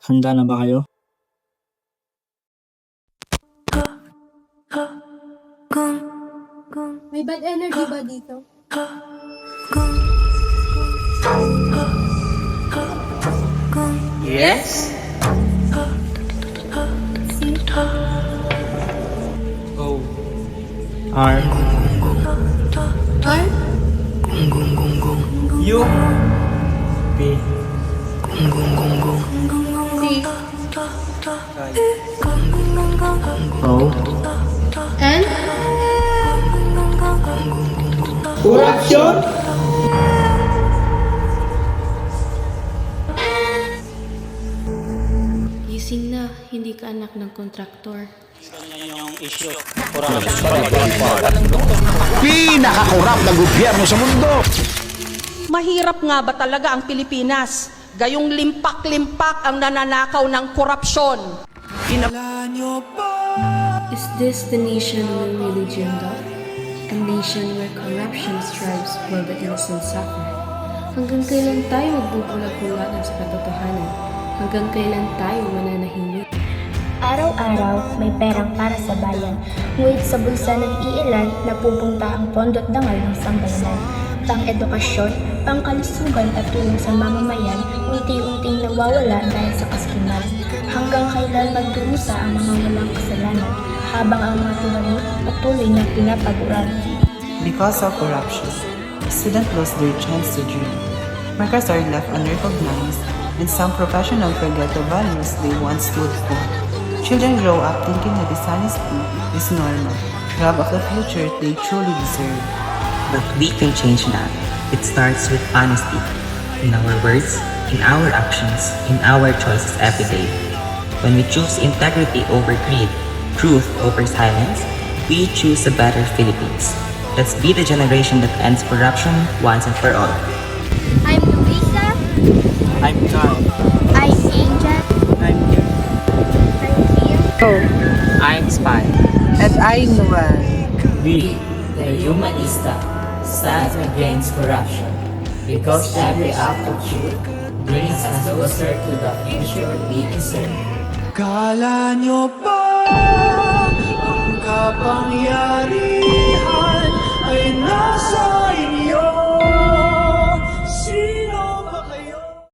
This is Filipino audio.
Handa na ba kayo? May bad energy ba dito? Yes? O R R? U P C? O N? Corruption? Gising na, hindi ka anak ng kontraktor. Ganyan yung issue. Pinakakurap na gobyerno sa mundo. Mahirap nga ba talaga ang Pilipinas? Gayong limpak-limpak ang nananakaw ng korupsyon. Is this the nation we really dreamed of? A nation where corruption strives while the innocent suffer? Hanggang kailan tayo magbubulag-bulagan sa katotohanan? Hanggang kailan tayo mananahimik? Araw-araw may perang para sa bayan, ngunit sa bulsa ng iilan napupunta ang pondo't dangal ng sambayanan. Pang-edukasyon, pangkalusugan at tulong sa mamamayan, unti-unting nawawala dahil sa kaskiman. Hanggang kailan magdurusa ang mga walang kasalanan, habang ang mga tunay patuloy na pinapaguran. Because of corruption, students lost their chance to dream. Workers are left unrecognized, and some professionals forget the values they once stood for. Children grow up thinking that dishonesty is normal, rob of the future they truly deserve. But we can change that. It starts with honesty. In our words, in our actions, in our choices every day. When we choose integrity over greed, truth over silence, we choose a better Philippines. Let's be the generation that ends corruption once and for all. I'm Luisa. I'm Carl. I'm Angel. I'm here. I'm Spy. And I know We, the Humanista, stand against corruption because every act of truth brings us closer to the future we deserve. Kala nyo ba ang kapangyarihan ay nasa